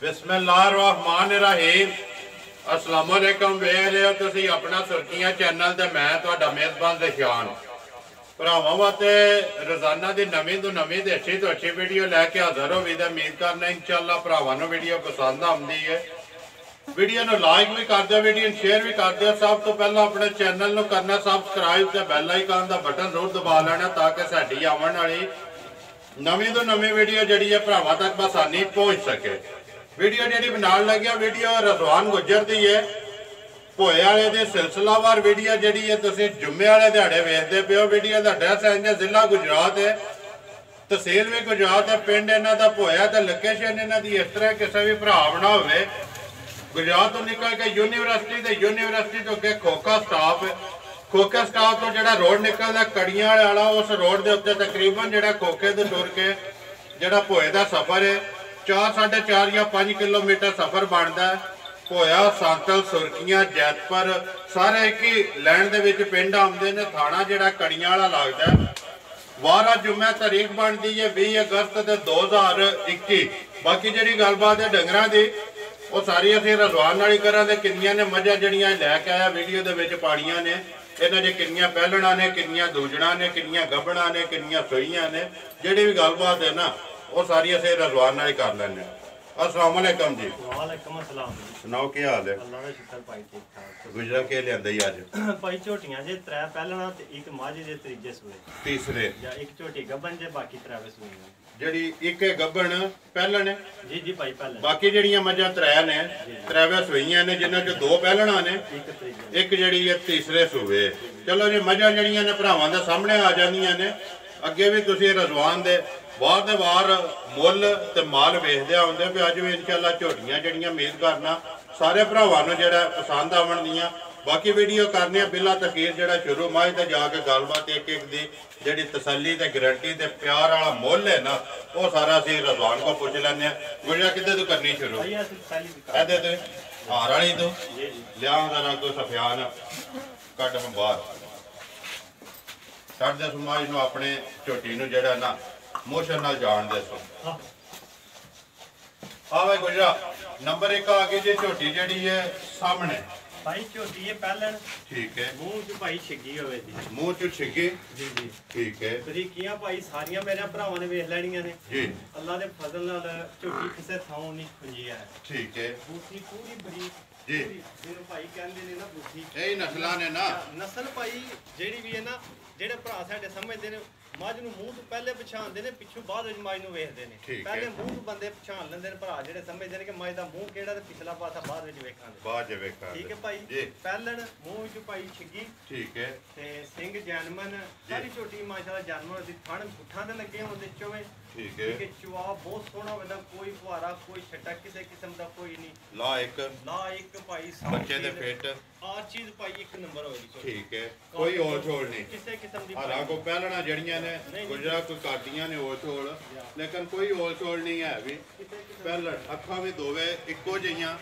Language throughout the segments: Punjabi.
बिस्मिल्लाहिर्रहमानिर्रहीम। अस्सलाम वालेकुम। वेख रहे हो तुसी अपना सुर्खियां चैनल ते मैं तुहाडा मेज़बान ज़िशान। भरावां वास्ते रोजाना की नवीं तो नवीं ते अच्छी वीडियो लैके हाज़र हो। उम्मीद करना इंशाअल्लाह भरावां नूं वीडियो पसंद आउंदी है। वीडियो नूं लाइक भी कर दिओ, वीडियो शेयर भी कर दिओ। सब तो पहला अपने चैनल नूं करना सबसक्राइब ते बैल आइकन दा बटन जरूर दबा लेना ताकि साडी आउण वाली नवीं तो नवीं वीडियो जिहड़ी है भरावां तक बसानी पहुँच सके। वीडियो जी बनाने लगे वीडियो रजवान गुजर की है। भोए वाले के सिलसिलावार वीडियो जी है तुम जुम्मे वाले दिहाड़े वेखते पे हो। वीडियो का एड्रैस है इंजा जिला गुजरात है, तहसील भी गुजरात है, पिंड इन्हों का भोया तो लोकेशन इन्हों की इस तरह किसी भी भरा ना हो। गुजरात तो निकल के यूनीवर्सिटी तो यूनीवर्सिटी तो अगे खोखा स्टाफ है। खोखे स्टाफ तो जो रोड निकलता कड़ियां वाला उस रोड के उत्ते तकरीबन जो खोखे तो टुर के जोड़ा भोए का सफ़र है 4-4.5 या 5 किलोमीटर सफ़र बनता है। भोया सांतल सुरखियां जैतपुर सारे एक ही लैन के पिंड आते हैं। थाना जोड़ा कड़ियां वाला लगता है। वारा जुम्मे तारीख बनती है 20 अगस्त 2021। बाकी जी गलबात है डंगर की वो सारी असीं रजवान नाल ही करांगे। किन्नियां ने मझां जिहड़ियां लैके आया वीडियो दे विच पाणियां ने, इन्हां च किन्नियां पहलणा ने, किन्नियां दूजणा ने, किन्नियां गब्बणा ने, किन्नियां सूईयां ने। जिहड़ी भी गलबात है ना वो सारी असीं रजवान नाल ही कर लैंदे। अस्सलाम वालेकुम जी। वालेकुम अस्सलाम। सुनाओ की हाल है? अल्लाह दा शुक्र भाई ठीक ठाक। गुजरा के लियांदा ही अज? भाई झोटियां जे 3 पहलणा ते एक माझी जे त्रीजे सूए। तीसरे या एक झोटी गब्बन जे बाकी 3 सूए। ਜਿਹੜੀ ਇੱਕ ਗੱਬਣ ਪਹਿਲਣ ਹੈ जी जी भाई पहले ਬਾਕੀ ਜਿਹੜੀਆਂ ਮੱਝਾਂ ਤਰੇ ਨੇ ਤਰੇਵੇਂ ਸੂਈਆਂ ਨੇ ਜਿਨ੍ਹਾਂ ਚ 2 ਪਹਿਲਣਾ ਨੇ ਇੱਕ ਜਿਹੜੀ ਹੈ ਤੀਸਰੇ ਸੂਏ। ਚਲੋ ਜੀ ਮੱਝਾਂ ਜਿਹੜੀਆਂ ਨੇ ਭਰਾਵਾਂ ਦੇ ਸਾਹਮਣੇ ਆ ਜਾਂਦੀਆਂ ਨੇ। ਅੱਗੇ ਵੀ ਤੁਸੀਂ ਰਜ਼ਵਾਨ ਦੇ ਬਾਹਰ ਦੇ ਬਾਹਰ ਮੁੱਲ ਤੇ ਮਾਲ ਵੇਚਦੇ ਆਉਂਦੇ ਵੀ ਅੱਜ ਵੀ ਇਨਸ਼ਾਅੱਲਾ ਝੋਟੀਆਂ ਜਿਹੜੀਆਂ ਉਮੀਦ ਕਰਨਾ ਸਾਰੇ ਭਰਾਵਾਂ ਨੂੰ ਜਿਹੜਾ ਪਸੰਦ ਆਵਣ ਦੀਆਂ। बाकी वीडियो करने बिला तकीर जो शुरू माह तो जाके गलबात एक एक की जी तसली तो गारंटी तो प्यार वाला मुल है ना वो सारा असी रजवान को पुछ लें। गुजरा कि तो करनी शुरू ए तो हार वाली तो लिया कोई सफियान कट हम बाहर छड़ दे समाज में अपने झोटी जरा ना मोशन नाल जान दे सो। हाँ भाई गुजरा नंबर 1 आ गई जी झोटी जी है सामने भाई झोटी है पहलन। ठीक है। मुंह च भाई छिगी होवे दी। मुंह च छिगी जी जी ठीक है। तरीकियां भाई सारियां मेरे भरावां ने वेख लैणियां ने जी। अल्लाह दे फजल नाल झोटी किसे थां नहीं खुंजी है। ठीक है। बूथी पूरी बरीक जी जिन्हों भाई कहंदे ने ना बूथी यही नस्लां ने ना नस्ल भाई जेड़ी भी है ना जेड़े भरा साडे समझदे ने मझ नूं मूंह तो पहले पछाणदे ने पिछों बाद विच मझ नूं वेखदे ने। पहले मूंह नूं बंदे पछाण लैंदे ने भरा जेड़े समझदे ने कि मझ दा मूंह किहड़ा ते पिछला पासा बाद विच वेखांगे बाद च वेखांगे। ठीक है भाई जी। पहलन मूंह विच भाई छिगी ठीक है ते सिंग जानमन सारी छोटी माशाल्लाह जानमन दी थण पुट्ठां ते लगे होंदे चोवे। ठीक है। चुआ बहुत सोहना होंदा कोई फुहारा कोई छट्टा किसी किस्म दा कोई नहीं। ला एक भाई बच्चे दे फिट आ चीज भाई एक नंबर होगी। ठीक है कोई और छोड़ नहीं किसी किस्म दी हालां को पहलना जड़ियां ने गुजरा कोई काटियां ने और छोड़ लेकिन कोई और छोड़ नहीं है भी पहलन अखां भी दोवे इक्को जिहियां।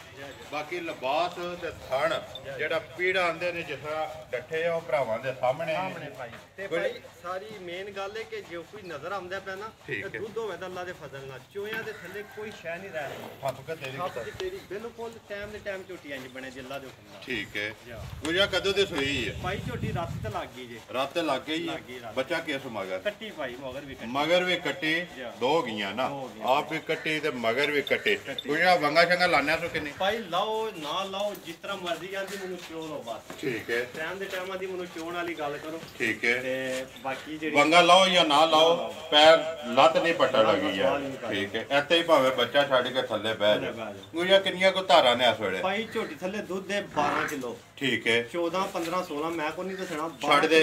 बाकी लिबास ते थण जेड़ा पीड़ा आंदे ने जिस तरह डट्ठे आ भरावां दे सामने भाई ते भाई सारी मेन गल है कि जो कोई नजर आंदा पे ना ते दुध होवे ता अल्लाह दे फजल नाल चोयां दे थल्ले कोई शै नहीं रह रही। थप के तेरी बिल्कुल टाइम दे टाइम झोटी इंज बने जे अल्लाह दे हुक्म नाल। ठीक है। गुजरा कदों दे सोई है? भाई झोटी रात ते लग गई जे रात लग गई। बच्चा किस मगर कट्टी भाई मगर भी कट्टी दो गईयां ना आप भी कट्टी ते मगर भी कट्टे। गुजरा वंगा शंगा लाने सो किन्नी भाई लाओ ना लाओ जिस तरह मर्जी आंदी मेनू चो लो बस। ठीक है। टाइम दे टाइम आंदी मेनू चोण वाली गल करो। ठीक है। ते बाकी जेडी वंगा लाओ या ना लाओ पैर लत नहीं पट्टा लगी है। ठीक है ऐसे ही भावे बच्चा छड़ के थल्ले बह जाए। गुजरा किन्नियां को धारा ने इस वेले? भाई झोटी थल्ले दुध दे 12 किलो। ठीक है। 14 15 16 मैं को नहीं दसना छड़ दे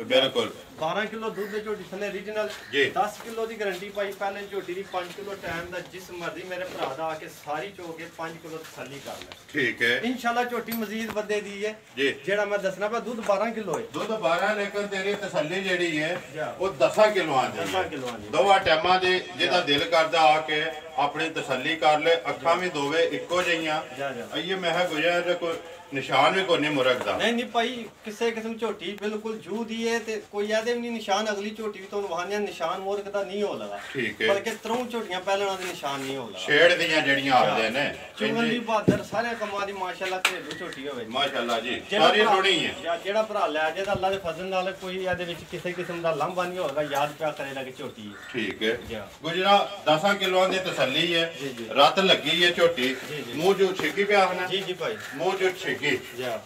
बिल्कुल 12 किलो दूध दे झोटी थल्ले ओरिजिनल 10 किलो दी गारंटी पाई पहले झोटी दी 5 किलो टाइम दा जिस मर्जी मेरे भरा दा आके सारी चो के 5 किलो तसल्ली कर ले। ठीक है इंशाल्लाह झोटी मजीद बदे दी है जी जेड़ा मैं दसना पा दूध 12 किलो है। दूध 12 लेकिन तेरी तसल्ली जेड़ी है वो 10 किलो आंदी है। 10 किलो आंदी दोवा टाइमां दे जेदा दिल करदा आके अपनी तसल्ली कर ले। अखां भी दोवे इक्को जिहियां ये मैं गुजरा को ਨਿਸ਼ਾਨ ਵੀ ਕੋਈ ਨਹੀਂ ਮੁਰਗ ਦਾ। ਨਹੀਂ ਭਾਈ ਕਿਸੇ ਕਿਸਮ ਝੋਟੀ ਬਿਲਕੁਲ ਜੂ ਦੀ ਹੈ ਤੇ ਕੋਈ ਇਹਦੇ ਵੀ ਨਹੀਂ ਨਿਸ਼ਾਨ। ਅਗਲੀ ਝੋਟੀ ਵੀ ਤੁਹਾਨੂੰ ਵਹਾਨਿਆ ਨਿਸ਼ਾਨ ਮੁਰਗ ਦਾ ਨਹੀਂ ਹੋ ਲਗਾ। ਠੀਕ ਹੈ। ਬਲਕਿ ਤਰੋਂ ਝੋਟੀਆਂ ਪਹਿਲਾਂ ਦੇ ਨਿਸ਼ਾਨ ਨਹੀਂ ਹੋ ਲਗਾ। ਛੇੜ ਦੀਆਂ ਜਿਹੜੀਆਂ ਆਉਂਦੇ ਨੇ ਚੁੰਗਲ ਦੀ ਬਹਾਦਰ ਸਾਰੇ ਕੰਮਾਂ ਦੀ ਮਾਸ਼ਾਅੱਲਾ ਘਰੇਲੂ ਝੋਟੀ ਹੋਵੇ। ਮਾਸ਼ਾਅੱਲਾ ਜੀ ਸਾਰੀ ਟੁਣੀ ਹੈ। ਜਿਹੜਾ ਭਰਾ ਲੈ ਜੇ ਤਾਂ ਅੱਲਾ ਦੇ ਫਜ਼ਲ ਨਾਲ ਕੋਈ ਇਹਦੇ ਵਿੱਚ ਕਿਸੇ ਕਿਸਮ ਦਾ ਲਾਂਭਾ ਨਹੀਂ ਹੋਗਾ। ਯਾਦ ਪਿਆ ਕਰੇਗਾ ਕਿ ਝੋਟੀ ਹੈ। ਠੀਕ ਹੈ ਗੁਜਰਾ 10 ਕਿਲੋਆਂ ਦੀ ਤਸੱਲੀ ਹੈ। ਰੱਤ ਲੱਗੀ ਹੈ ਝੋਟੀ ਮੂੰਹ ਜੋ ਛਿੱਕੀ ਪਿਆ ਹੋਣਾ। ਜੀ ਜੀ ਭਾਈ ਮੂੰਹ ਜੋ ਛਿੱਕੀ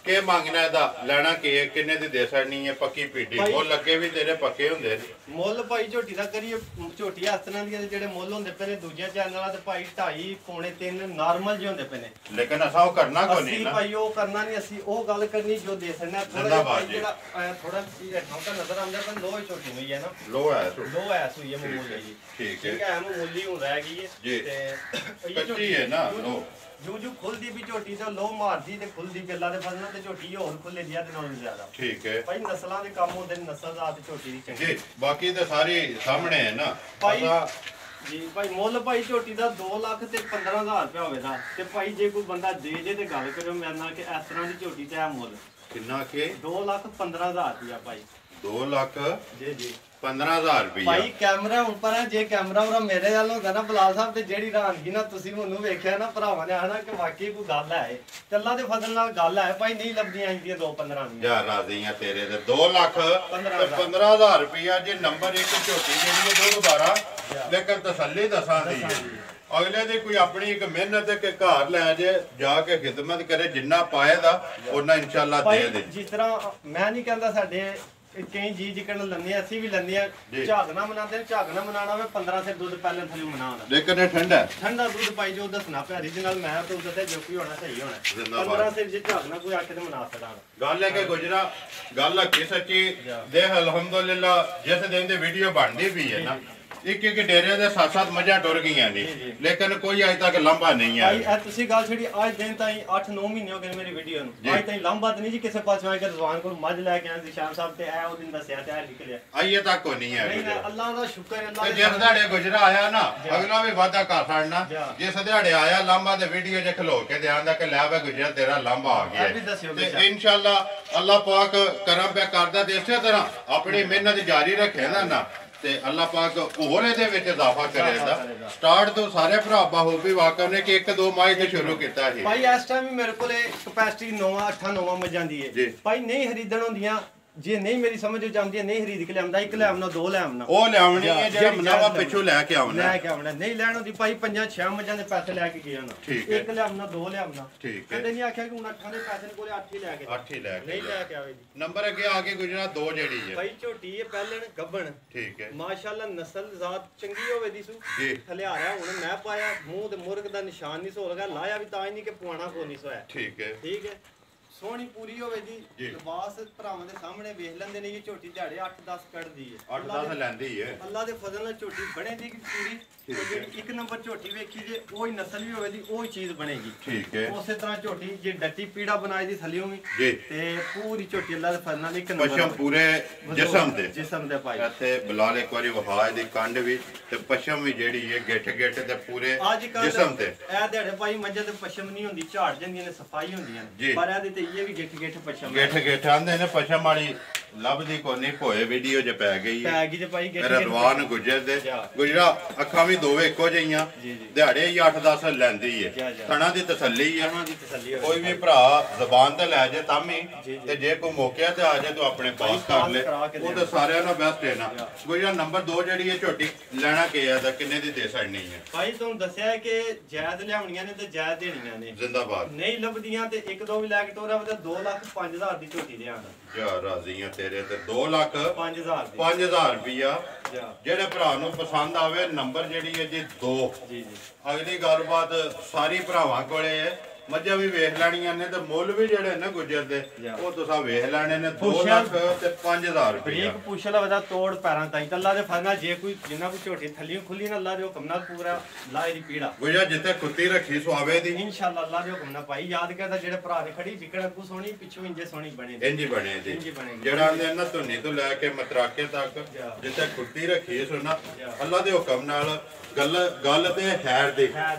ਕੀ ਮੰਗਣਾ ਇਹਦਾ ਲੈਣਾ ਕੀ ਹੈ ਕਿੰਨੇ ਦੀ ਦੇ ਸਕਣੀ ਹੈ ਪੱਕੀ ਪੀਟੀ ਮੁੱਲ ਲੱਗੇ ਵੀ ਤੇਰੇ ਪੱਕੇ ਹੁੰਦੇ ਨੇ। ਮੁੱਲ ਭਾਈ ਝੋਟੀ ਦਾ ਕਰੀਏ ਝੋਟੀ ਹੱਥਾਂ ਦੀਆਂ ਜਿਹੜੇ ਮੁੱਲ ਹੁੰਦੇ ਪਏ ਨੇ ਦੂਜਿਆਂ ਚੈਨਲਾਂ ਤੇ ਭਾਈ 2.5 ਪੌਣੇ 3 ਨਾਰਮਲ ਜਿਹੇ ਹੁੰਦੇ ਪਏ ਨੇ। ਲੇਕਿਨ ਅਸਾਂ ਉਹ ਕਰਨਾ ਕੋਈ ਨਹੀਂ ਨਾ ਭਾਈ ਉਹ ਕਰਨਾ ਨਹੀਂ। ਅਸੀਂ ਉਹ ਗੱਲ ਕਰਨੀ ਜੋ ਦੇ ਸਕਣਾ। ਥੋੜਾ ਜਿਹੜਾ ਥੋੜਾ ਠੌਂਕਾ ਨਜ਼ਰ ਆਉਂਦਾ ਪਰ ਲੋਹ ਝੋਟੀ ਹੋਈ ਹੈ ਨਾ। ਲੋਹ ਹੈ ਸੂਈ ਹੈ ਮਾਮੂਲੀ ਜੀ। ਠੀਕ ਹੈ ਮਾਮੂਲੀ ਹੋ ਰਹਿ ਗਈ ਹੈ ਤੇ ਕੱਚੀ ਹੈ ਨਾ ਲੋਹ ਜੂ ਖੁੱਲਦੀ ਵੀ ਝੋਟੀ ਤੇ ਲੋਹ ਮਾਰਦੀ ਤੇ ਖੁੱਲਦੀ ਗੱਲਾਂ ਦੇ ਫਸਣਾ ਤੇ ਝੋਟੀ ਹੋਰ ਖੁੱਲੇ ਦੀ ਇਹਦੇ ਨਾਲੋਂ ਜ਼ਿਆਦਾ। ਠੀਕ ਹੈ ਭਾਈ ਨਸਲਾਂ ਦੇ ਕੰਮ ਹੁੰਦੇ ਨੇ ਨਸਲ ਦਾ ਤੇ ਝੋਟੀ ਦੀ ਚੰਗੀ ਜੀ ਬਾਕੀ ਤਾਂ ਸਾਰੀ ਸਾਹਮਣੇ ਹੈ ਨਾ ਭਾਈ ਜੀ। ਭਾਈ ਮੁੱਲ ਭਾਈ ਝੋਟੀ ਦਾ 2 ਲੱਖ ਤੇ 15,000 ਰੁਪਇਆ ਹੋਵੇਗਾ ਤੇ ਭਾਈ ਜੇ ਕੋਈ ਬੰਦਾ ਦੇ ਤੇ ਗੱਲ ਕਰਿਓ ਮੇਰੇ ਨਾਲ ਕਿ ਇਸ ਤਰ੍ਹਾਂ ਦੀ ਝੋਟੀ ਤੇ ਆ ਮੁੱਲ ਕਿੰਨਾ ਕਿ 2,15,000 ਰੁਪਇਆ ਭਾਈ। 2 ਲੱਖ ਜੀ 15,000 ਰੁਪਇਆ ਭਾਈ ਕੈਮਰਾ ਹੁਣ ਪਰ ਹੈ। ਜੇ ਕੈਮਰਾ ਉਹ ਮੇਰੇ ਵੱਲ ਹੁੰਦਾ ਨਾ ਬਲਾਲ ਸਾਹਿਬ ਤੇ ਜਿਹੜੀ ਰਾਨਗੀ ਨਾ ਤੁਸੀਂ ਮੈਨੂੰ ਵੇਖਿਆ ਨਾ ਭਰਾਵਾਂ ਨੇ ਆਣਾ ਕਿ ਵਾਕਈ ਕੋਈ ਗੱਲ ਹੈ ਚੱਲਾ ਦੇ ਫਜ਼ਲ ਨਾਲ ਗੱਲ ਹੈ ਭਾਈ ਨਹੀਂ ਲੱਭਦੀਆਂ ਆਈਆਂ 2-15 ਦੀਆਂ। ਯਾਰ ਰਾਜ਼ੀਆਂ ਤੇਰੇ ਤੇ 2 ਲੱਖ 15,000 ਰੁਪਇਆ ਜੇ ਨੰਬਰ 1 ਝੋਟੀ ਜਿਹੜੀ ਹੈ 212 ਲੇਕਿਨ ਤਸੱਲੀ ਦਸਾਂ ਦੀ ਹੈ। ਅਗਲੇ ਦੀ ਕੋਈ ਆਪਣੀ ਇੱਕ ਮਿਹਨਤ ਹੈ ਕਿ ਘਰ ਲੈ ਜੇ ਜਾ ਕੇ ਖਿਦਮਤ ਕਰੇ ਜਿੰਨਾ ਪਾਏਗਾ ਉਹਨਾਂ ਇਨਸ਼ਾਅੱਲਾ ਦੇ ਦੇ। ਜਿਸ ਤਰ੍ਹਾਂ ਮੈਂ ਨਹੀਂ ਕਹਿੰਦਾ ਸਾਡੇ ਕਈ ਜੀ ਜਿਕਣ ਲੰਨੇ ਅਸੀਂ ਵੀ ਲੰਨੇ ਆ ਝਾਗਣਾ ਮਨਾਉਂਦੇ ਨੇ। ਝਾਗਣਾ ਮਨਾਣਾ ਹੋਵੇ 15 ਸੇ ਦੁੱਧ ਪਹਿਲਾਂ ਥਲੇ ਮਨਾਉਣਾ ਲੇਕਿਨ ਇਹ ਠੰਡਾ ਦੁੱਧ ਪਾਈ ਜੋ ਦੱਸਣਾ ਪਿਆ ਰੀਜਨਲ ਮੈਂ ਤਾਂ ਉਹਦੇ ਜੋ ਕੀ ਹੋਣਾ ਸਹੀ ਹੋਣਾ 15 ਸੇ ਜੇ ਝਾਗਣਾ ਕੋਈ ਆਖੇ ਤੇ ਮਨਾ ਸਕਦਾ। ਗੱਲ ਹੈ ਕਿ ਗੁਜਰਾ ਗੱਲ ਹੱਕੀ ਸੱਚੀ ਦੇਖ ਅਲਹਮਦੁਲਿਲਾ ਜਿਸ ਦਿਨ ਦੀ ਵੀਡੀਓ ਬਣਦੀ ਵੀ ਹੈ ਨਾ ਇੱਕ ਡੇਰੇ ਦੇ 7-7 ਮੱਝਾਂ ਟੁਰ ਗਈਆਂ ਨੇ ਲੇਕਿਨ ਕੋਈ ਅਜੇ ਤੱਕ ਲੰਬਾ ਨਹੀਂ ਆਇਆ। ਭਾਈ ਤੁਸੀਂ ਗੱਲ ਛੜੀ ਅੱਜ ਦਿਨ ਤਾਈਂ 8-9 ਮਹੀਨੇ ਹੋ ਗਏ ਮੇਰੀ ਵੀਡੀਓ ਨੂੰ। ਅੱਜ ਤਾਈਂ ਲੰਬਾ ਤਾਂ ਨਹੀਂ ਜੀ ਕਿਸੇ ਪਾਸੋਂ ਆ ਕੇ ਰਜ਼ਵਾਨ ਕੋਲ ਮੱਝ ਲੈ ਕੇ ਆਇਆ ਸੀ ਸ਼ਾਮ ਸਾਹਿਬ ਤੇ ਉਹ ਦਿਨ ਦੱਸਿਆ ਤੇ ਨਿਕਲਿਆ ਅਜੇ ਤੱਕ ਕੋਈ ਨਹੀਂ ਆਇਆ। ਨਹੀਂ ਅੱਲਾਹ ਦਾ ਸ਼ੁਕਰ ਹੈ। ਅੱਲਾਹ ਦੇ ਜਿਸ ਦਿਹਾੜੇ ਗੁਜਰਾ ਆਇਆ ਨਾ ਅਗਲਾ ਵੀ ਵਾਦਾ ਕਰ ਛੱਡਣਾ। ਜਿਸ ਦਿਹਾੜੇ ਆਇਆ ਲੰਬਾ ਦੇ ਵੀਡੀਓ 'ਚ ਖਲੋ ਕੇ ਤੇ ਆਂਦਾ ਕਿ ਲੈ ਵੇ ਗੁਜਰਾ ਤੇਰਾ ਲੰਬਾ ਆ ਗਿਆ ਤੇ ਇਨਸ਼ਾਅੱਲਾ ਅੱਲਾਹ ਪਾਕ ਕਰਮ ਪਿਆ ਕਰਦਾ ਤੇ ਇਸੇ ਤਰ੍ਹਾਂ ਆਪਣੀ ਮਿਹਨਤ ਜਾਰੀ ਰੱਖੇਗਾ ਨਾ ਤੇ ਅੱਲਾਹ ਪਾਕ ਹੋਰ ਇਹਦੇ ਵਿੱਚ ਇਜ਼ਾਫਾ ਕਰੇਗਾ। ਸਟਾਰਟ ਤੋਂ ਸਾਰੇ ਭਰਾ ਬਾਹੋ ਵੀ ਵਾਕਫ ਨੇ ਕਿ 1-2 ਮਾਹ ਤੇ ਸ਼ੁਰੂ ਕੀਤਾ ਸੀ। ਭਾਈ ਇਸ ਟਾਈਮ ਮੇਰੇ ਕੋਲੇ ਕਪੈਸਿਟੀ 8-9 ਮੱਝਾਂ ਦੀ ਹੈ। ਭਾਈ ਨਹੀਂ ਖਰੀਦਣ ਹੁੰਦੀਆਂ ਜੇ ਨਹੀਂ ਮੇਰੀ ਸਮਝ ਜਾਂਦੀ ਹੈ ਨਹੀਂ ਖਰੀਦ ਕੇ ਲਿਆਉਂਦਾ 1 ਲਿਆਉਣਾ 2 ਲਿਆਉਣਾ ਉਹ ਲਿਆਉਣੀ ਹੈ ਜਿਹੜਾ ਮਨਾਵਾ ਪਿੱਛੋਂ ਲੈ ਕੇ ਆਉਣਾ ਨਹੀਂ ਲੈਣ ਹੁੰਦੀ ਭਾਈ 5-6 ਮੱਝਾਂ ਦੇ ਪੈਸੇ ਲੈ ਕੇ ਗਿਆ ਨਾ 1 ਲਿਆਉਣਾ 2 ਲਿਆਉਣਾ ਕਦੇ ਨਹੀਂ ਆਖਿਆ ਕਿ ਹੁਣ 8 ਦੇ ਪੈਸੇ ਕੋਲੇ 8 ਹੀ ਲੈ ਕੇ 8 ਹੀ ਲੈ ਕੇ ਨਹੀਂ ਲੈ ਕੇ ਆਵੇ ਜੀ। ਨੰਬਰ ਅੱਗੇ ਆ ਕੇ ਗੁਜਰਾ 2 ਜਿਹੜੀ ਹੈ ਭਾਈ ਝੋਟੀ ਹੈ ਪਹਿਲਣ ਗੱਬਣ। ਠੀਕ ਹੈ ਮਾਸ਼ਾਅੱਲਾ ਨਸਲ ਜ਼ਾਤ ਚੰਗੀ ਹੋਵੇ ਦੀ ਸੂ ਹਲਿਆਰਾ ਹੁਣ ਮੈਂ ਪਾਇਆ ਮੂੰਹ ਤੇ ਮੁਰਗ ਦਾ ਨਿਸ਼ਾਨ ਨਹੀਂ ਸੋ ਲਗਾ ਲਾਇਆ ਵੀ ਤਾਂ ਹੀ ਨਹੀਂ ਕਿ ਪੁਆਣਾ ਕੋ ਨਹੀਂ ਸੋਇਆ। ਠੀਕ ਹੈ ਸੋਹਣੀ ਪੂਰੀ ਹੋਵੇ ਜੀ ਲਿਬਾਸ ਭਰਾਵਾਂ ਦੇ ਸਾਹਮਣੇ ਵੇਖ ਲੈਂਦੇ ਨੇ ਇਹ ਝੋਟੀ ਦਿਹਾੜੇ 8-10 ਕੱਢਦੀ ਹੈ 8-10 ਲੈਂਦੀ ਹੈ ਅੱਲਾ ਦੇ ਫਜ਼ਲ ਨਾਲ ਝੋਟੀ ਬਣੇਗੀ ਪੂਰੀ। ਜਿਹੜੀ 1 ਨੰਬਰ ਝੋਟੀ ਵੇਖੀ ਜੇ ਉਹੀ ਨਸਲ ਵੀ ਹੋਵੇ ਦੀ ਉਹੀ ਚੀਜ਼ ਬਣੇਗੀ। ਠੀਕ ਹੈ ਉਸੇ ਤਰ੍ਹਾਂ ਝੋਟੀ ਜੇ ਡੱਟੀ ਪੀੜਾ ਬਣਾਈ ਦੀ ਥੱਲਿਓਂ ਵੀ ਤੇ ਪੂਰੀ ਝੋਟੀ ਅੱਲਾ ਦੇ ਫਜ਼ਲ ਨਾਲ 1 ਨੰਬਰ ਪਸ਼ਮ ਪੂਰੇ ਜਿਸਮ ਦੇ ਭਾਈ ਇੱਥੇ ਬਲਾਲ ਇੱਕ ਵਾਰੀ ਵਹਾ ਦੀ ਕੰਡ ਵੀ ਤੇ ਪਸ਼ਮ ਵੀ ਜਿਹੜੀ ਹੈ ਗਿੱਠ ਤੇ ਪੂਰੇ ਜਿਸਮ ਤੇ ਇਹ ਦਿਹਾੜੇ ਭਾਈ ਮੱਝਾਂ ਤੇ ਪਸ਼ਮ ਨਹੀਂ ਹੁੰਦੀ ਝਾੜ ਜਾਂਦੀਆਂ ਨੇ ਸਫਾਈ ਹੁੰਦੀਆਂ ਨੇ ਪਰ ਇਹਦੇ ਤੇ ਇਹ ਵੀ ਗਿੱਠ ਪਸ਼ਮ ਗਿੱਠ ਆਂਦੇ ਨੇ ਪਸ਼ਮ ਵਾਲੀ ਲੱਭਦੀ ਕੋਈ ਨਹੀਂ ਭੋਏ ਵੀਡੀਓ 'ਚ ਪੈ ਗਈ ਹੈ ਤੇ ਭਾਈ ਰਜ਼ਵਾਨ ਗੁਜਰ ਦੇ ਗੁਜਰਾ ਅੱਖਾਂ ਵੀ ਦੋਵੇਂ ਇੱਕੋ ਜਿਹੀਆਂ ਦਿਹਾੜੇ ਹੀ 8-10 ਲੈਂਦੀ ਹੈ ਥਣਾ ਦੀ ਤਸੱਲੀ ਹੈ। ਕੋਈ ਵੀ ਭਰਾ ਜ਼ਬਾਨ ਤੇ ਲੈ ਜੇ ਤਾਂ ਵੀ ਤੇ ਜੇ ਕੋਈ ਮੌਕਿਆ ਤੇ ਆ ਜਾ ਤੂੰ ਆਪਣੇ ਪਾਸ ਕਰ ਲੈ ਉਹ ਤਾਂ ਸਾਰਿਆਂ ਨਾਲ ਬੈਸਟ ਹੈ ਨਾ। ਗੁਜਰਾ ਨੰਬਰ 2 ਜਿਹੜੀ ਹੈ ਝੋਟੀ ਲੈਣਾ ਕੀ ਹੈ ਤਾਂ ਕਿੰਨੇ ਦੀ ਦੇ ਸਕਣੀ ਹੈ? ਭਾਈ ਤੁਹਾਨੂੰ ਦੱਸਿਆ ਕਿ ਜਾਇਜ਼ ਲਿਆਉਣੀਆਂ ਨੇ ਤੇ ਜਾਇਜ਼ ਦੇਣੀਆਂ ਨੇ। ਜ਼ਿੰਦਾਬਾਦ ਨਹੀਂ ਲੱਭਦੀਆਂ ਤੇ 1-2 ਵੀ ਲੈ ਕੇ ਤੋਰਾ ਤੇ 2,05,000 ਦੀ ਝੋਟੀ ਲਿਆਣਾ। ਯਾਰ ਰਾਜ਼ੀਆਂ ਤੇਰੇ ਤੇ 2,05,000 ਰੁਪਇਆ ਜਿਹੜੇ ਭਰਾ ਨੂੰ ਪਸੰਦ ਆਵੇ ਨੰਬਰ ਜਿਹੜੀ ਹੈ ਜੀ 2 ਅਗਲੀ ਗੱਲਬਾਤ ਸਾਰੀ ਭਰਾਵਾਂ ਕੋਲੇ ਹੈ। ਮੱਝਾਂ ਵੀ ਵੇਖ ਲੈਣੀਆਂ ਨੇ ਤੇ ਮੁੱਲ ਵੀ ਜਿਹੜੇ ਨੇ ਗੁਜਰਦੇ ਉਹ ਤੁਸੀਂ ਵੇਖ ਲੈਣੇ ਨੇ 2,05,000 ਰੁਪਏ। ਬਰੀਕ ਪੁੱਛਲਾ ਵਦਾ ਤੋੜ ਪੈਰਾਂ ਤਾਈ ਅੱਲਾ ਦੇ ਫਰਨਾ ਜੇ ਕੋਈ ਜਿੰਨਾ ਕੋਈ ਝੋਟੀ ਥੱਲੀਓ ਖੁੱਲੀ ਨਾ ਅੱਲਾ ਦੇ ਹੁਕਮ ਨਾਲ ਪੂਰਾ ਲਾਏ ਦੀ ਪੀੜਾ ਗੁਜਾ ਜਿੱਥੇ ਕੁੱਤੀ ਰੱਖੀ ਸੁਆਵੇ ਦੀ ਇਨਸ਼ਾਅੱਲਾ ਅੱਲਾ ਦੇ ਹੁਕਮ ਨਾਲ ਭਾਈ ਯਾਦ ਕਰਦਾ ਜਿਹੜੇ ਭਰਾ ਨੇ ਖੜੀ ਵਿਕੜ ਅੱਗੂ ਸੋਹਣੀ ਪਿੱਛੋਂ ਇੰਜੇ ਸੋਹਣੀ ਬਣੇ ਇੰਜ ਬਣੇ ਦੀ ਜਿਹੜਾ ਆਂਦੇ ਨਾ ਧੁੰਨੀ ਤੋਂ ਲੈ ਕੇ ਮਤਰਾਕੇ ਤੱਕ ਜਿੱਥੇ ਕੁੱਤੀ ਰੱਖੀ ਸੁਣਾ ਅੱਲਾ ਦੇ ਹੁਕਮ ਨਾਲ ਗੱਲ ਤੇ ਖੈਰ ਦੀ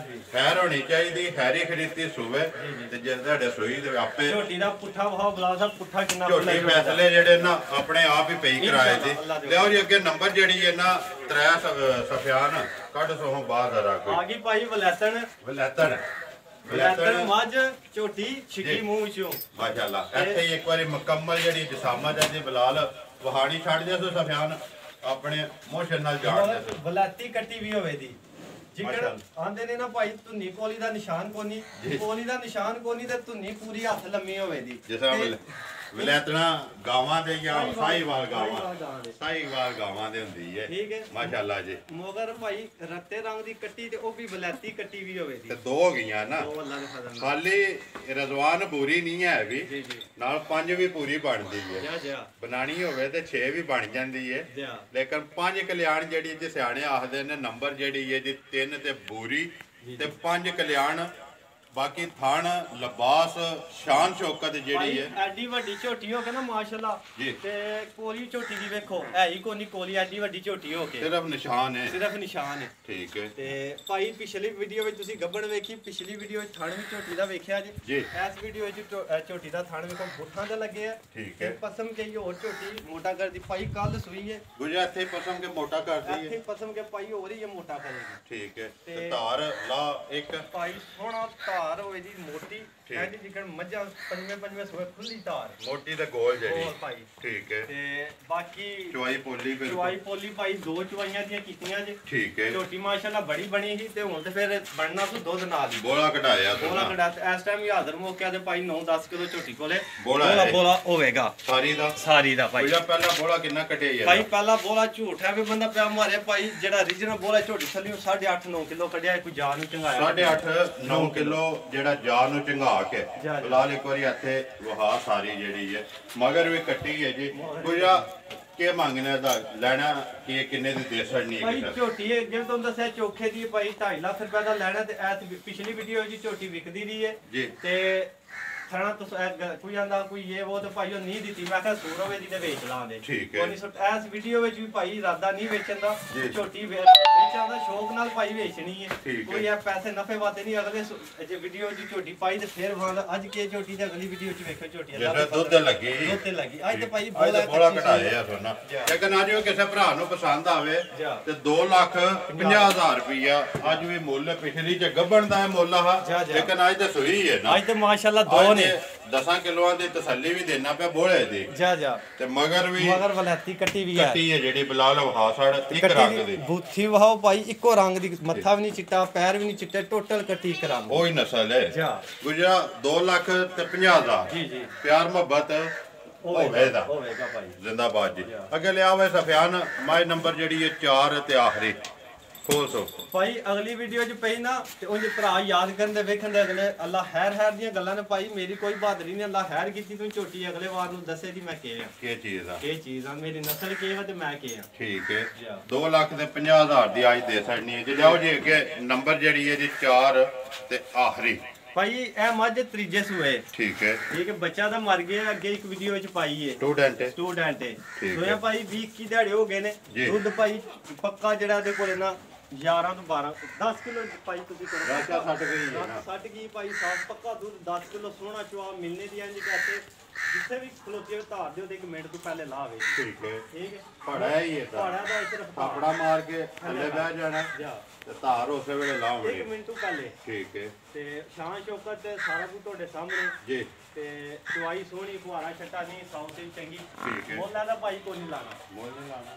ਖੈਰ ਹੋਣੀ ਚਾਹੀਦੀ। ਖੈਰੀ ਖਰੀਦੀ ਸੁਵੇ ਹੋਵੇ ਤੇ ਜੇ ਤੁਹਾਡੇ ਸੂਈ ਦੇ ਆਪੇ ਝੋਟੀ ਦਾ ਪੁੱਠਾ ਵਹਾ ਬਲਾ ਸਾਹਿਬ ਪੁੱਠਾ ਕਿੰਨਾ ਝੋਟੀ ਫੈਸਲੇ ਜਿਹੜੇ ਨਾ ਆਪਣੇ ਆਪ ਹੀ ਪਈ ਕਿਰਾਏ ਤੇ ਲਿਆਓ ਜੀ ਅੱਗੇ ਨੰਬਰ ਜਿਹੜੀ ਹੈ ਨਾ 3 ਸਫਿਆਨ ਕੱਢ ਸੋਹੋਂ ਬਾਹਰ ਜ਼ਰਾ ਕੋਈ ਆ ਗਈ ਭਾਈ ਵਲੈਤਨ ਮੱਝ ਝੋਟੀ ਛਿੱਕੀ ਮੂੰਹ ਚੋਂ ਮਾਸ਼ਾਅੱਲਾ ਇੱਥੇ ਇੱਕ ਵਾਰੀ ਮੁਕੰਮਲ ਜਿਹੜੀ ਜਸਾਮਾ ਜਾਂਦੀ ਬਲਾਲ ਵਹਾਣੀ ਛੱਡ ਦੇ ਸੋ ਸਫਿਆਨ ਆਪਣੇ ਮੋਸ਼ਨ ਨਾਲ ਜਾਣ ਦੇ ਵਲਾਤੀ ਕੱਟੀ ਵੀ ਹੋਵੇ ਦੀ ਜਿਕਰ ਆਂਦੇ ਨੇ ਨਾ ਭਾਈ ਧੁੰਨੀ ਕੋਲੀ ਦਾ ਨਿਸ਼ਾਨ ਕੋਨੀ ਕੋਲੀ ਦਾ ਨਿਸ਼ਾਨ ਕੋਨੀ ਤੇ ਧੁੰਨੀ ਪੂਰੀ ਹੱਥ ਲੰਮੀ ਹੋਵੇ ਦੀ ਜਿਸ ਤਰ੍ਹਾਂ ਵਲੈਤਣਾ ਗਾਵਾਂ ਦੇ ਜਾਂ ਸਾਹੀਵਾਲ ਗਾਵਾਂ ਦੇ ਹੁੰਦੀ ਹੈ ਠੀਕ ਹੈ ਮਾਸ਼ਾਅੱਲਾ ਜੀ ਮਗਰ ਭਾਈ ਰੱਤੇ ਰੰਗ ਦੀ ਕੱਟੀ ਤੇ ਉਹ ਵੀ ਵਲੈਤੀ ਕੱਟੀ ਵੀ ਹੋਵੇ ਦੀ ਤੇ ਦੋ ਹੋ ਗਈਆਂ ਨਾ ਖਾਲੀ ਰਜ਼ਵਾਨ ਪੂਰੀ ਨਹੀਂ ਹੈ ਵੀ ਨਾਲ 5 ਵੀ ਪੂਰੀ ਬਣਦੀ ਹੈ ਬਣਾਣੀ ਹੋਵੇ ਤੇ 6 ਵੀ ਬਣ ਜਾਂਦੀ ਹੈ ਲੇਕਿਨ 5 ਕਲਿਆਣ ਜਿਹੜੀ ਜੀ ਸਿਆਣੇ ਆਖਦੇ ਨੇ ਨੰਬਰ ਜਿਹੜੀ ਹੈ ਜੀ 3 ਤੇ ਬੂਰੀ ਤੇ 5 ਕਲਿਆਣ ਬਾਕੀ ਥਣ ਲਿਬਾਸ ਸ਼ਾਨ ਸ਼ੌਕਤ ਜਿਹੜੀ ਹੈ ਐਡੀ ਵੱਡੀ ਝੋਟੀ ਹੋ ਕੇ ਨਾ ਮਾਸ਼ਾਅੱਲਾ ਤੇ ਕੋਲੀ ਝੋਟੀ ਦੀ ਵੇਖੋ ਹੈ ਹੀ ਕੋਈ ਨਹੀਂ ਕੋਲੀ ਐਡੀ ਵੱਡੀ ਝੋਟੀ ਹੋ ਕੇ ਸਿਰਫ ਨਿਸ਼ਾਨ ਹੈ ਠੀਕ ਹੈ ਤੇ ਭਾਈ ਪਿਛਲੀ ਵੀਡੀਓ ਵਿੱਚ ਤੁਸੀਂ ਗੱਬੜ ਵੇਖੀ ਪਿਛਲੀ ਵੀਡੀਓ ਵਿੱਚ ਥਣ ਵੀ ਝੋਟੀ ਦਾ ਵੇਖਿਆ ਜੀ ਇਸ ਵੀਡੀਓ ਵਿੱਚ ਝੋਟੀ ਦਾ ਥਣ ਵੇਖੋ ਬੁੱਠਾਂ ਤੇ ਲੱਗੇ ਆ ਠੀਕ ਹੈ ਪਸਮ ਕੇ ਹੋਰ ਝੋਟੀ ਮੋਟਾ ਕਰਦੀ ਭਾਈ ਕੱਲ ਸੂਈ ਹੈ ਗੁਜਾ ਇੱਥੇ ਪਸਮ ਕੇ ਮੋਟਾ ਕਰਦੀ ਹੈ ਇੱਥੇ ਪਸਮ ਕੇ ਭਾਈ ਹੋਰ ਹੀ ਮੋਟਾ ਕਰੇਗੀ ਠੀਕ ਹੈ ਤੇ ਧਾਰ ਲਾ ਇੱਕ ਭਾਈ ਸੋਹਣਾ ਧਾਰ ਹੋਏ ਦੀ ਮੋਟੀ ਐਡੀ ਜਿਕਣ ਮੱਝਾਂ ਪੰਜਵੇਂ ਸੋਏ ਖੁੱਲੀ ਧਾਰ ਮੋਟੀ ਤੇ ਗੋਲ ਜਿਹੜੀ ਗੋਲ ਭਾਈ ਠੀਕ ਹੈ ਤੇ ਬਾਕੀ ਚੁਆਈ ਪੋਲੀ ਭਾਈ 2 ਚੁਆਈਆਂ ਦੀਆਂ ਕੀਤੀਆਂ ਜੀ ਠੀਕ ਹੈ ਝੋਟੀ ਮਾਸ਼ਾਅੱਲਾ ਬੜੀ ਬਣੀ ਸੀ ਤੇ ਹੁਣ ਤੇ ਫਿਰ ਬਣਨਾ ਤੋਂ ਦੁੱਧ ਨਾਲ ਹੀ ਬੋਲਾ ਕਢਾਇਆ ਇਸ ਟਾਈਮ ਹੀ ਹਾਜ਼ਰ ਮੌਕਿਆ ਤੇ ਭਾਈ 9-10 ਕਿਲੋ ਝੋਟੀ ਕੋਲੇ ਬੋਲਾ ਹੋਵੇਗਾ ਸਾਰੀ ਦਾ ਭਾਈ ਪਹਿਲਾ ਬੋਲਾ ਕਿੰਨਾ ਕਟਿਆ ਯਾਰ ਭਾਈ ਪਹਿਲਾ ਬੋਲਾ ਝੂਠ ਹੈ ਵੀ ਬੰਦਾ ਪਿਆ ਮਾਰੇ ਭਾਈ ਜਿਹੜਾ ਰੀਜਨਲ ਬੋਲਾ ਝੋਟੀ ਥੱਲੇ 8.5-9 ਕਿਲੋ ਕੱਢਿਆ ਕੋਈ ਜਾਨ ਨੂੰ ਚੰਗਾਇਆ 8.5-9 ਕਿਲੋ ਜਿਹੜਾ ਜਾਨ ਨੂੰ ਚੰਗਾ ਕੇ ਫਿਲਹਾਲ ਇੱਕ ਵਾਰੀ ਇੱਥੇ ਵਹਾ ਸਾਰੀ ਜਿਹੜੀ ਹੈ ਮਗਰ ਵੀ ਕੱਟੀ ਹੈ ਜੀ ਗੁਜਾ ਕੀ ਮੰਗਣਾ ਦਾ ਲੈਣਾ ਕਿ ਕਿੰਨੇ ਦੀ ਦੇ ਛੜਨੀ ਹੈ ਭਾਈ ਝੋਟੀ ਹੈ ਜਿਵੇਂ ਤੁਹਾਨੂੰ ਦੱਸਿਆ ਚੋਖੇ ਦੀ ਭਾਈ 2.5 ਲੱਖ ਰੁਪਏ ਦਾ ਲੈਣਾ ਤੇ ਐਸ ਪਿਛਲੀ ਵੀਡੀਓ ਜੀ ਝੋਟੀ ਵਿਕਦੀ ਰਹੀ ਹੈ ਤੇ ਥਣਾ ਕੋਈ ਆਂਦਾ ਕੋਈ ਇਹ ਉਹ ਤੇ ਭਾਈ ਉਹ ਨਹੀਂ ਦਿੱਤੀ ਮੈਂ ਕਿਹਾ 100 ਰੁਪਏ ਦੀ ਤੇ ਵੇਚ ਲਾਂਦੇ ਇਸ ਵੀਡੀਓ ਵਿੱਚ ਵੀ ਭਾਈ ਇਰਾਦਾ ਨਹੀਂ ਵੇਚਣ ਦਾ ਝੋਟੀ ਵੇਚਣ ਦਾ ਸ਼ੌਕ ਨਾਲ ਭਾਈ ਵੇਚਣੀ ਹੈ ਕੋਈ ਇਹ ਪੈਸੇ ਨਫੇ ਵਾਤੇ ਨਹੀਂ ਅਗਲੇ ਜੇ ਵੀਡੀਓ ਦੀ ਝੋਟੀ ਪਾਈ ਤੇ ਫੇਰ ਵਾਂਦਾ ਅੱਜ ਕੇ ਝੋਟੀ ਤੇ ਅਗਲੀ ਵੀਡੀਓ ਚ ਵੇਖੋ ਝੋਟੀ ਅੱਲਾ ਦੁੱਧ ਤੇ ਲੱਗੀ ਅੱਜ ਤੇ ਭਾਈ ਬੋਲਾ ਘਟਾਏ ਆ ਸੋਨਾ ਲੇਕਿਨ ਅੱਜ ਕਿਸੇ ਭਰਾ ਨੂੰ ਪਸੰਦ ਆਵੇ ਤੇ 2,50,000 ਰੁਪਇਆ ਅੱਜ ਵੀ ਮੁੱਲ ਪਿਛਲੀ ਚ ਗੱਬਣ ਦਾ ਮੁੱਲ ਆ ਲੇਕਿਨ ਅੱਜ ਤੇ ਸੂਈ ਹੈ ਨਾ ਅੱਜ ਤੇ ਮਾਸ਼ਾਅੱਲਾ ਦੋ 10 ਕਿਲੋਆਂ ਦੀ ਤਸੱਲੀ ਵੀ ਦੇਣਾ ਪਿਆ ਬੋਲੇ ਦੀ ਤੇ ਮਗਰ ਵਲੈਤੀ ਕੱਟੀ ਵੀ ਹੈ ਜਿਹੜੀ ਬਲਾਲ ਵਹਾਸੜ ਇੱਕ ਰੰਗ ਦੀ ਬੂਥੀ ਵਹਾਓ ਭਾਈ ਇੱਕੋ ਰੰਗ ਦੀ ਮੱਥਾ ਵੀ ਨਹੀਂ ਚਿੱਟਾ ਪੈਰ ਵੀ ਨਹੀਂ ਚਿੱਟੇ ਟੋਟਲ ਕੱਟੀ ਇੱਕ ਰੰਗ ਉਹੀ ਨਸਲ ਹੈ ਗੁਜਰਾ 2,50,000 ਜੀ ਪਿਆਰ ਮੁਹੱਬਤ ਹੋਵੇਗਾ ਭਾਈ ਜ਼ਿੰਦਾਬਾਦ ਜੀ ਅੱਗੇ ਲਿਆ ਹੋਵੇ ਸਫਿਆਨ ਮਾਈ ਨੰਬਰ ਜਿਹੜੀ ਹੈ 4 ਤੇ ਆਖਰੀ ਭਾਈ ਅਗਲੀ ਵੀਡੀਓ ਚ ਪਈ ਨਾ ਤੇ ਉਹ ਜੇ ਭਰਾ ਯਾਦ ਕਰਨ ਦੇ ਵੇਖਣ ਦੇ ਅਗਲੇ ਅੱਲਾ ਹੈਰ ਦੀਆਂ ਗੱਲਾਂ ਨੇ ਭਾਈ ਮੇਰੀ ਕੋਈ ਬਹਾਦਰੀ ਨਹੀਂ ਅੱਲਾ ਹੈਰ ਕੀਤੀ ਤੂੰ ਝੋਟੀ ਅਗਲੇ ਵਾਰ ਨੂੰ ਦੱਸੇ ਦੀ ਮੈਂ ਕੀ ਚੀਜ਼ ਆ ਮੇਰੀ ਨਸਲ ਕੀ ਹੈ ਤੇ ਮੈਂ ਕੀ ਆ ਠੀਕ ਹੈ 2,50,000 ਦੀ ਅੱਜ ਦੇ ਛੜਨੀ ਹੈ ਜੀ ਜਾਓ ਜੀ ਅੱਗੇ ਨੰਬਰ ਜਿਹੜੀ ਹੈ ਜੀ 4 ਤੇ ਆਖਰੀ ਭਾਈ ਇਹ ਮੱਝ ਤੀਜੇ ਸੂਏ ਠੀਕ ਹੈ ਬੱਚਾ ਤਾਂ ਮਰ ਗਿਆ ਅੱਗੇ ਇੱਕ ਵੀਡੀਓ ਵਿੱਚ ਪਾਈ ਹੈ ਸਟੂਡੈਂਟ ਸੋਇਆ ਭਾਈ 20-21 ਦਿਹਾੜੇ ਹੋ ਗਏ ਨੇ ਦੁੱਧ ਭਾਈ ਪੱਕਾ ਜਿਹੜਾ ਇਹਦੇ ਕੋਲੇ ਨਾ 11 ਤੋਂ 12 10 ਕਿਲੋ ਭਾਈ ਤੁਸੀਂ ਕਰੋ ਰਾਜਾ ਛੱਡ ਗਈ ਭਾਈ ਸਾਫ ਪੱਕਾ ਦੁੱਧ 10 ਕਿਲੋ ਸੋਹਣਾ ਚਵਾ ਮਿਲਨੇ ਦੀ ਇੰਜ ਕਹਤੇ ਜਿੱਥੇ ਵੀ ਖਲੋਤੀ ਧਾਰ ਦਿਓ ਤੇ 1 ਮਿੰਟ ਤੋਂ ਪਹਿਲੇ ਲਾਵੇ ਠੀਕ ਹੈ ਪੜਾ ਹੀ ਹੈ ਪੜਾ ਦਾ ਸਿਰਫ ਥਾਪੜਾ ਮਾਰ ਕੇ ਥੱਲੇ ਬਹਿ ਜਾਣਾ ਤੇ ਧਾਰ ਉਸੇ ਵੇਲੇ ਲਾਉਣੀ 1 ਮਿੰਟ ਤੋਂ ਪਹਿਲੇ ਠੀਕ ਹੈ ਤੇ ਸ਼ਾਨ ਸ਼ੌਕਤ ਤੇ ਸਾਰਾ ਕੁਝ ਤੁਹਾਡੇ ਸਾਹਮਣੇ ਜੀ ਤੇ ਚਵਾਈ ਸੋਹਣੀ ਫੁਹਾਰਾ ਛੱਟਾ ਨਹੀਂ ਸਾਊ ਤੇ ਚੰਗੀ ਮੁੱਲ ਦਾ ਭਾਈ ਕੋਈ ਨਹੀਂ ਲਾਣਾ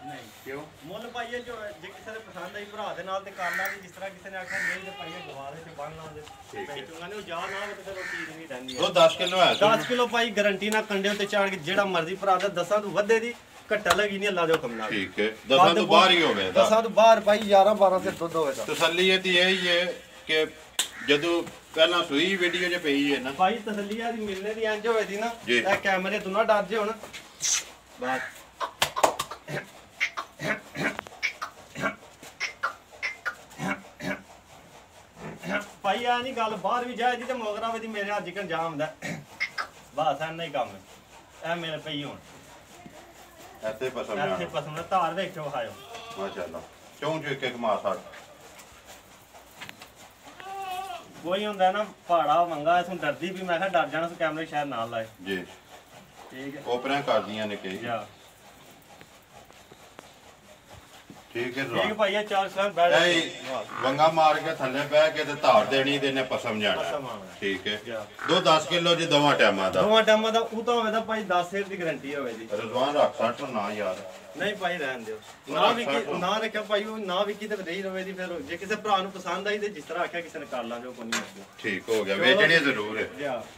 ਨਹੀਂ ਕਿਉਂ ਮੁੱਲ ਭਾਈ ਜੋ ਜੇ ਕਿਸੇ ਦੇ ਪਸੰਦ ਆਈ ਭਰਾ ਦੇ ਨਾਲ ਤੇ ਕਰ ਲਾਂਗੇ ਜਿਸ ਤਰ੍ਹਾਂ ਕਿਸੇ ਨੇ ਆਖਿਆ ਨਹੀਂ ਤੇ ਭਾਈ ਗਵਾ ਦੇ ਤੇ ਬੰਨ ਲਾਂਗੇ ਵੇਚੂਗਾ ਨੇ ਉਹ ਜਾ ਨਾ ਤੇ ਫਿਰ ਉਹ ਚੀਜ਼ ਨਹੀਂ ਰਹਿੰਦੀ ਉਹ 10 ਕਿਲੋ ਹੈ 10 ਕਿਲੋ ਭਾਈ ਗਾਰੰਟੀ ਨਾਲ ਕੰਡੇ ਉੱਤੇ ਚਾੜ ਕੇ ਜਿਹੜਾ ਮਰਜ਼ੀ ਭਰਾ ਦਾ 10 ਤੋਂ ਵੱਧੇ ਦੀ ਘੱਟਾ ਲੱਗੀ ਨਹੀਂ ਅੱਲਾ ਦੇ ਹੁਕਮ ਨਾਲ ਠੀਕ ਹੈ 10 ਤੋਂ ਬਾਹਰ ਹੀ ਹੋਵੇ 10 ਤੋਂ ਬਾਹਰ ਭਾਈ 11-12 ਤੇ ਦੁੱਧ ਹੋਵੇਗਾ ਤਸੱਲੀ ਇਹ ਹੀ ਹੈ ਕਿ ਜਦੋਂ ਪਹਿਲਾਂ ਸੂਈ ਵੀਡੀਓ 'ਚ ਪਈ ਹੈ ਨਾ ਭਾਈ ਤਸੱਲੀ ਆ ਦੀ ਮਿਲਨੇ ਦੀ ਇੰਜ ਹੋਵੇ ਦੀ ਨਾ ਇਹ ਕੈਮਰੇ ਤੋਂ ਨਾ ਡਰ ਜੇ ਹੁਣ ਬਾਤ ਭਾਈ ਆ ਨਹੀਂ ਗੱਲ ਬਾਹਰ ਵੀ ਜਾਏ ਜੀ ਤੇ ਮੋਗਰਾ ਵੇ ਦੀ ਮੇਰੇ ਅੱਜ ਜਿਕਣ ਜਾਮ ਹੁੰਦਾ ਬਸ ਐਨਾ ਹੀ ਕੰਮ ਹੈ ਇਹ ਮੇਰੇ ਪਈ ਹੁਣ ਇੱਥੇ ਪਸੰਦ ਧਾਰ ਵੇਖੋ ਆਇਓ ਮਾਸ਼ਾਅੱਲਾ ਚੌਂ ਚ ਇੱਕ ਮਾਸ ਆ ਕੋਈ ਹੁੰਦਾ ਨਾ ਪਹਾੜਾ ਮੰਗਾ ਇਥੋਂ ਡਰਦੀ ਵੀ, ਮੈਂ ਕਿਹਾ ਡਰ ਜਾਣਾ, ਕੈਮਰੇ ਸ਼ਾਇਦ ਨਾਲ ਲਾਏ ਜੀ। ਠੀਕ ਹੈ, ਕੋਪਰਿਆਂ ਕਰਦੀਆਂ ਨੇ ਕਈ। ਠੀਕ ਹੈ ਠੀਕ ਭਾਈ, ਇਹ 4 ਸਾਲ ਬੈਠ ਵੰਗਾ ਮਾਰ ਕੇ ਥੱਲੇ ਬਹਿ ਕੇ ਤੇ ਧਾਰ ਦੇਣੀ ਤੇ ਨੇ ਪਸਮ ਜਾਣਾ। ਠੀਕ ਹੈ, ਦੋ 10 ਕਿਲੋ ਜੀ ਦੋਵਾਂ ਟਾਈਮਾਂ ਦਾ। ਦੋਵਾਂ ਟਾਈਮਾਂ ਦਾ ਉਹ ਤਾਂ ਹੋਵੇ ਤਾਂ ਭਾਈ 10 ਸੇਰ ਦੀ ਗਾਰੰਟੀ ਹੋਵੇ ਜੀ। ਰਜ਼ਵਾਨ ਰੱਖ ਸੱਟ ਨਾ ਯਾਰ। ਨਹੀਂ ਭਾਈ ਰਹਿਣ ਦਿਓ, ਨਾ ਵੀ ਨਾ ਰੱਖਿਆ ਭਾਈ, ਉਹ ਨਾ ਵੀ ਕਿਤੇ ਰਹੀ ਰਵੇ ਦੀ। ਫਿਰ ਜੇ ਕਿਸੇ ਭਰਾ ਨੂੰ ਪਸੰਦ ਆਈ ਤੇ ਜਿਸ ਤਰ੍ਹਾਂ ਆਖਿਆ ਕਿਸੇ ਨੇ ਕਰ ਲਾਂ ਜੋ ਕੋਈ ਨਹੀਂ ਮਸਲਾ। ਠੀਕ ਹੋ ਗਿਆ, ਵੇਚਣੇ ਜ਼ਰੂਰ ਹੈ।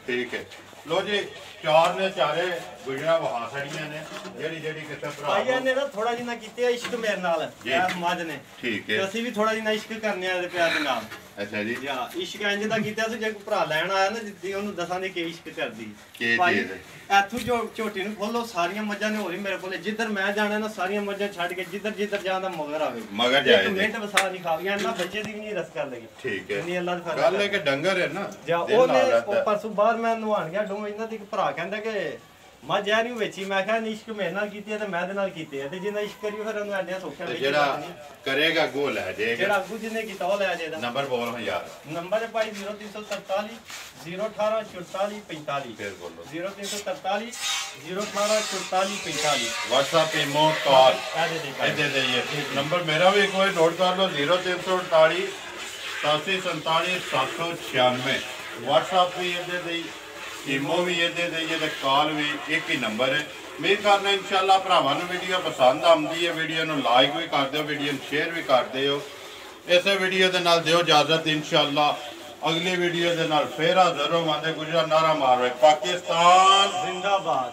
ਠੀਕ ਹੈ, ਲੋ ਜੀ 4 ਨੇ ਚਾਰੇ ਗੁਜਰਾ ਵਹਾ ਛੜੀਆਂ ਨੇ, ਜਿਹੜੀ ਕਿਸੇ ਭਰਾ ਭਾਈ ਇਹਨੇ ਨਾ ਥੋੜਾ ਜਿਹਾ ਕੀਤਾ ਇਸ਼ਕ ਮੇਰੇ ਨਾਲ ਯਾਰ ਮੱਝ ਨੇ। ਠੀਕ ਹੈ, ਤੇ ਅਸੀਂ ਵੀ ਥੋੜਾ ਜਿਹਾ ਇਸ਼ਕ ਕਰਨੇ ਆ ਇਹਦੇ ਪਿਆਰ ਦੇ ਨਾਲ। ਅੱਛਾ ਜੀ, ਯਾ ਇਸ਼ਕ ਇੰਜ ਦਾ ਕੀਤਾ ਸੀ, ਜੇ ਕੋਈ ਭਰਾ ਲੈਣ ਆਇਆ ਨਾ ਜਿੱਦੀ ਉਹਨੂੰ ਦੱਸਾਂਗੇ ਕਿ ਇਸ਼ਕ ਕਰਦੀ ਭਾਈ। ਇੱਥੋਂ ਜੋ ਝੋਟੀ ਨੂੰ ਖੋਲੋ, ਸਾਰੀਆਂ ਮੱਝਾਂ ਨੇ ਹੋਰੀ ਮੇਰੇ ਕੋਲੇ, ਜਿੱਧਰ ਮੈਂ ਜਾਣਾ ਨਾ ਸਾਰੀਆਂ ਮੱਝਾਂ ਛੱਡ ਕੇ ਜਿੱਧਰ ਜਾਂਦਾ ਮਗਰ ਆਵੇ, ਮਗਰ ਜਾਏ ਮਿੰਟ ਵਸਾ ਨਹੀਂ ਖਾਵੀਆਂ ਨਾ, ਬੱਚੇ ਦੀ ਵੀ ਨਹੀਂ ਰਸ ਕਰ ਲਗੀ। ਠੀਕ ਹੈ, ਨਹੀਂ ਅੱਲਾਹ ਦੀ ਗੱਲ ਹੈ ਕਿ ਡੰਗਰ ਹੈ ਨਾ। ਜਾਂ ਉਹਨੇ ਉਹ ਪਰਸੋਂ ਬਾਹਰ ਮੈਂ ਨਵਾਣ ਗਿਆ ਡੂਮ, ਇਹਨਾਂ ਦੀ ਇੱਕ ਭਰਾ ਕਹਿੰਦਾ ਕਿ ਮੱਝ ਐ ਨਹੀਂ ਵੇਚੀ। ਮੈਂ ਕਿਹਾ ਇਸ਼ਕ ਮੇਰੇ ਨਾਲ ਕੀਤੀ ਤੇ ਮੈਂ ਦੇ ਨਾਲ ਕੀਤੇ ਤੇ ਜਿੰਨਾ ਇਸ਼ਕ ਕਰੀ ਫਿਰ ਉਹਨੂੰ ਐਡਿਆ ਸੌਖਾ ਵੇਚ। ਜਿਹੜਾ ਕਰੇਗਾ ਗੋ ਲੈ ਜਾਏਗਾ, ਜਿਹੜਾ ਅੱਗੂ ਜਿੰਨੇ ਕੀਤਾ ਉਹ ਲੈ ਜਾਏਗਾ। ਨੰਬਰ ਬੋਲ ਯਾਰ। ਨੰਬਰ ਹੈ ਭਾਈ 0347 018 44 45। ਫਿਰ ਬੋਲੋ 0347 018 44 45। WhatsApp ਇਮੋ ਕਾਲ ਇਹਦੇ ਦੇ ਇਹ ਨੰਬਰ ਮੇਰਾ ਵੀ ਇੱਕ ਵਾਰ ਨੋਟ ਕਰ ਲਓ 0348 8747 796। WhatsApp ਵੀ ਇਹਦੇ ਦੇ, ਇਮੋ ਵੀ ਇਹਦੇ ਦੇ ਤੇ ਕਾਲ ਵੀ ਇੱਕ ਹੀ ਨੰਬਰ ਹੈ। ਉਮੀਦ ਕਰਨਾ ਇਨਸ਼ਾਅੱਲਾ ਭਰਾਵਾਂ ਨੂੰ ਵੀਡੀਓ ਪਸੰਦ ਆਉਂਦੀ ਹੈ। ਵੀਡੀਓ ਨੂੰ ਲਾਈਕ ਵੀ ਕਰ ਦਿਓ, ਵੀਡੀਓ ਨੂੰ ਸ਼ੇਅਰ ਵੀ ਕਰ ਦਿਓ। ਇਸੇ ਵੀਡੀਓ ਦੇ ਨਾਲ ਦਿਓ ਇਜਾਜ਼ਤ, ਇਨਸ਼ਾਅੱਲਾ ਅਗਲੀ ਵੀਡੀਓ ਦੇ ਨਾਲ ਫੇਰ ਹਾਜ਼ਰ ਹੋਵਾਂਗੇ। ਗੁਜਰਾ ਨਾਰਾ ਮਾਰੋ, ਪਾਕਿਸਤਾਨ ਜ਼ਿੰਦਾਬਾਦ।